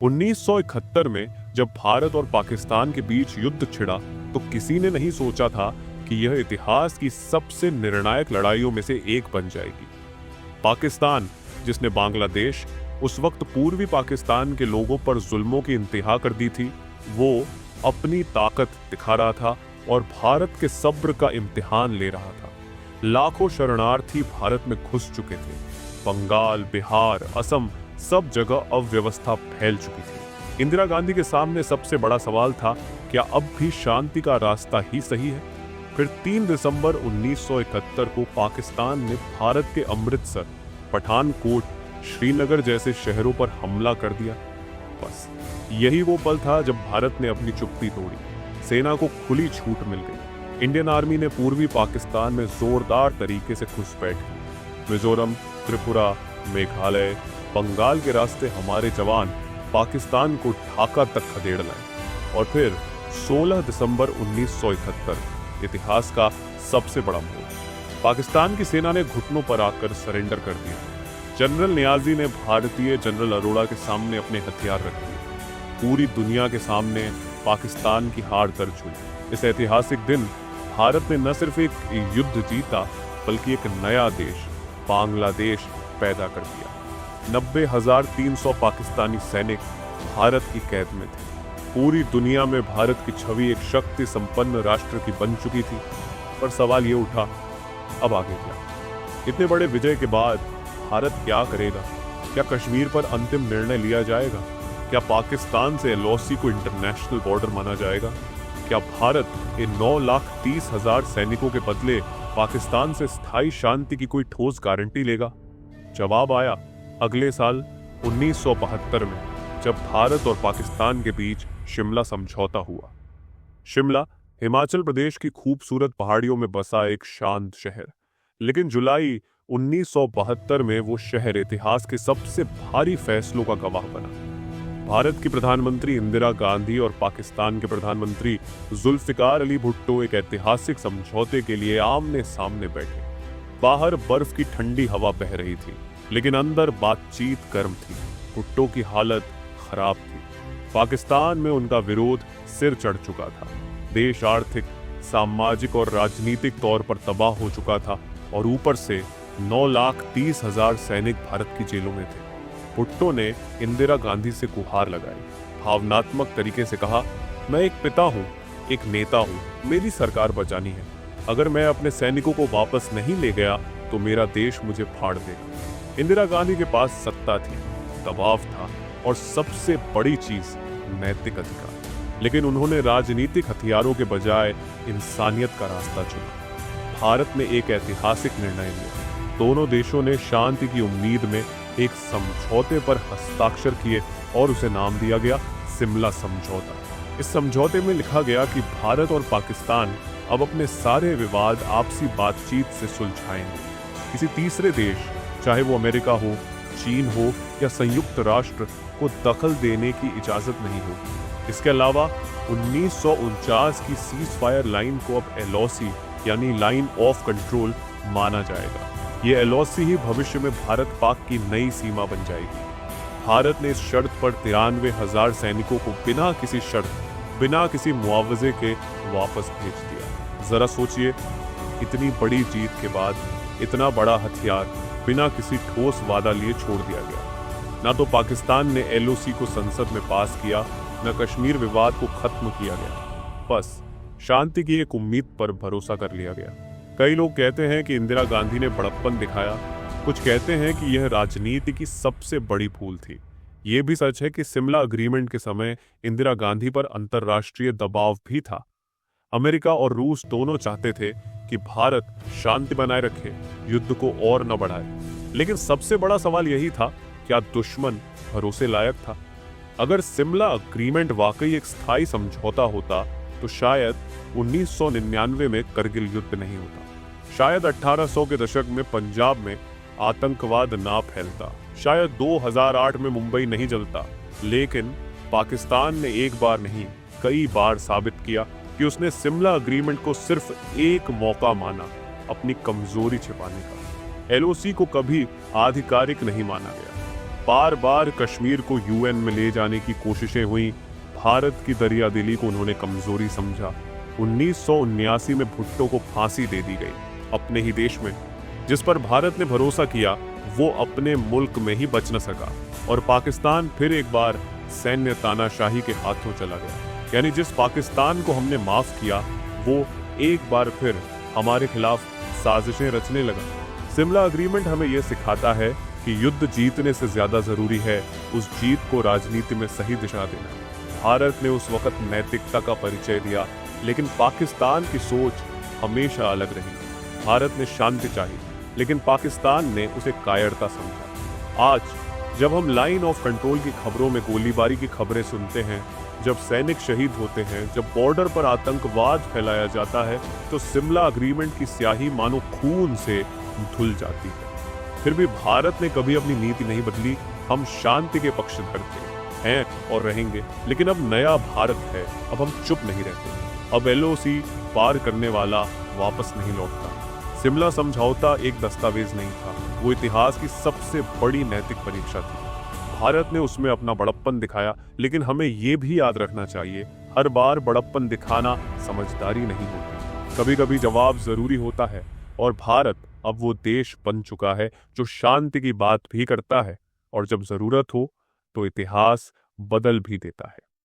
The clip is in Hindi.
1971 में जब भारत और पाकिस्तान के बीच युद्ध छिड़ा तो किसी ने नहीं सोचा था कि यह इतिहास की सबसे निर्णायक लड़ाइयों में से एक बन जाएगी। पाकिस्तान, जिसने बांग्लादेश, उस वक्त पूर्वी पाकिस्तान के लोगों पर जुल्मों की इंतहा कर दी थी, वो अपनी ताकत दिखा रहा था और भारत के सब्र का इम्तिहान ले रहा था। लाखों शरणार्थी भारत में घुस चुके थे। बंगाल, बिहार, असम, सब जगह अव्यवस्था फैल चुकी थी। इंदिरा गांधी के सामने सबसे बड़ा सवाल था, क्या अब भी शांति का रास्ता ही सही है? फिर 3 दिसंबर 1971 को पाकिस्तान ने भारत के अमृतसर, पठानकोट, श्रीनगर जैसे शहरों पर हमला कर दिया। बस यही वो पल था जब भारत ने अपनी चुप्पी तोड़ी। सेना को खुली छूट मिल गई। इंडियन आर्मी ने पूर्वी पाकिस्तान में जोरदार तरीके से घुसपैठ की। मिजोरम, त्रिपुरा, मेघालय, बंगाल के रास्ते हमारे जवान पाकिस्तान को ढाका तक खदेड़ लाए। और फिर 16 दिसंबर 1971, इतिहास का सबसे बड़ा मोड़। पाकिस्तान की सेना ने घुटनों पर आकर सरेंडर कर दिया। जनरल नियाजी ने भारतीय जनरल अरोड़ा के सामने अपने हथियार रख दिए। पूरी दुनिया के सामने पाकिस्तान की हार दर्ज हुई। इस ऐतिहासिक दिन भारत ने न सिर्फ एक युद्ध जीता, बल्कि एक नया देश, बांग्लादेश, पैदा कर दिया। 90,300 पाकिस्तानी सैनिक भारत की कैद में थे। पूरी दुनिया में भारत की छवि एक शक्ति संपन्न राष्ट्र की बन चुकी थी। पर सवाल ये उठा, अब आगे क्या? इतने बड़े विजय के बाद भारत क्या करेगा? क्या कश्मीर पर अंतिम निर्णय लिया जाएगा? क्या पाकिस्तान से LOC को इंटरनेशनल बॉर्डर माना जाएगा? क्या भारत इन 9,30,000 सैनिकों के बदले पाकिस्तान से स्थायी शांति की कोई ठोस गारंटी लेगा? जवाब आया अगले साल 1972 में, जब भारत और पाकिस्तान के बीच शिमला समझौता हुआ। शिमला हिमाचल प्रदेश की खूबसूरत पहाड़ियों में बसा एक शांत शहर। लेकिन जुलाई 1972 में वो शहर इतिहास के सबसे भारी फैसलों का गवाह बना। भारत की प्रधानमंत्री इंदिरा गांधी और पाकिस्तान के प्रधानमंत्री जुल्फिकार अली भुट्टो एक ऐतिहासिक समझौते के लिए आमने सामने बैठे। बाहर बर्फ की ठंडी हवा बह रही थी, लेकिन अंदर बातचीत गर्म थी। भुट्टो की हालत खराब थी। पाकिस्तान में उनका विरोध सिर चढ़ चुका था। देश आर्थिक, सामाजिक और राजनीतिक तौर पर तबाह हो चुका था और ऊपर से 9,30,000 सैनिक भारत की जेलों में थे। भुट्टो ने इंदिरा गांधी से गुहार लगाई। भावनात्मक तरीके से कहा, मैं एक पिता हूँ, एक नेता हूँ, मेरी सरकार बचानी है। अगर मैं अपने सैनिकों को वापस नहीं ले गया तो मेरा देश मुझे फाड़ देगा। इंदिरा गांधी के पास सत्ता थी, दबाव था और सबसे बड़ी चीज नैतिक अधिकार। लेकिन उन्होंने राजनीतिक हथियारों के बजाय इंसानियत का रास्ता चुना। भारत ने एक ऐतिहासिक निर्णय लिया। दोनों देशों ने शांति की उम्मीद में एक समझौते पर हस्ताक्षर किए और उसे नाम दिया गया शिमला समझौता। इस समझौते में लिखा गया कि भारत और पाकिस्तान अब अपने सारे विवाद आपसी बातचीत से सुलझाएंगे। किसी तीसरे देश, चाहे वो अमेरिका हो, चीन हो या संयुक्त राष्ट्र, को दखल देने की इजाजत नहीं होगी। इसके अलावा 1949 की सीज फायर लाइन को अब LOC यानी लाइन ऑफ कंट्रोल माना जाएगा। ये LOC ही भविष्य में भारत पाक की नई सीमा बन जाएगी। भारत ने इस शर्त पर 93,000 सैनिकों को बिना किसी शर्त, बिना किसी मुआवजे के वापस भेज दिया। जरा सोचिए, इतनी बड़ी जीत के बाद इतना बड़ा हथियार बिना किसी ठोस वादा लिए छोड़ दिया गया। ना तो पाकिस्तान ने LOC को संसद में पास किया, न कश्मीर विवाद को खत्म किया गया। बस शांति की एक उम्मीद पर भरोसा कर लिया गया। कई लोग कहते हैं कि इंदिरा गांधी ने बड़प्पन दिखाया। कुछ कहते हैं कि यह राजनीति की सबसे बड़ी भूल थी। ये भी सच है कि शिमला अग्रीमेंट के समय इंदिरा गांधी पर अंतर्राष्ट्रीय दबाव भी था। अमेरिका और रूस दोनों चाहते थे कि भारत शांति बनाए रखे, युद्ध को और न बढ़ाए। लेकिन सबसे बड़ा सवाल यही था, क्या दुश्मन भरोसे लायक था? अगर शिमला अग्रीमेंट वाकई एक स्थायी समझौता होता तो शायद 1999 में करगिल युद्ध नहीं होता। शायद 1800 के दशक में पंजाब में आतंकवाद ना फैलता। शायद 2008 में मुंबई नहीं जलता। लेकिन पाकिस्तान ने एक बार नहीं, कई बार साबित किया कि उसने शिमला अग्रीमेंट को सिर्फ एक मौका माना अपनी कमजोरी छिपाने का। LOC को कभी आधिकारिक नहीं माना गया। बार बार कश्मीर को यूएन में ले जाने की कोशिशें हुई, भारत की दरियादिली को उन्होंने कमजोरी समझा। 1979 में भुट्टो को फांसी दे दी गई अपने ही देश में। जिस पर भारत ने भरोसा किया वो अपने मुल्क में ही बच न सका और पाकिस्तान फिर एक बार सैन्य तानाशाही के हाथों चला गया। यानी जिस पाकिस्तान को हमने माफ किया वो एक बार फिर हमारे खिलाफ साजिशें रचने लगा। शिमला अग्रीमेंट हमें यह सिखाता है कि युद्ध जीतने से ज्यादा जरूरी है उस जीत को राजनीति में सही दिशा देना। भारत ने उस वक्त नैतिकता का परिचय दिया, लेकिन पाकिस्तान की सोच हमेशा अलग रही। भारत ने शांति चाही, लेकिन पाकिस्तान ने उसे कायरता समझा। आज जब हम लाइन ऑफ कंट्रोल की खबरों में गोलीबारी की खबरें सुनते हैं, जब सैनिक शहीद होते हैं, जब बॉर्डर पर आतंकवाद फैलाया जाता है, तो शिमला अग्रीमेंट की स्याही मानो खून से धुल जाती है। फिर भी भारत ने कभी अपनी नीति नहीं बदली। हम शांति के पक्षधर हैं और रहेंगे, लेकिन अब नया भारत है, अब हम चुप नहीं रहते। अब एलओसी पार करने वाला वापस नहीं लौटता। शिमला समझौता एक दस्तावेज नहीं था, वो इतिहास की सबसे बड़ी नैतिक परीक्षा थी। भारत ने उसमें अपना बड़प्पन दिखाया, लेकिन हमें ये भी याद रखना चाहिए, हर बार बड़प्पन दिखाना समझदारी नहीं होती। कभी कभी जवाब जरूरी होता है और भारत अब वो देश बन चुका है जो शांति की बात भी करता है और जब जरूरत हो तो इतिहास बदल भी देता है।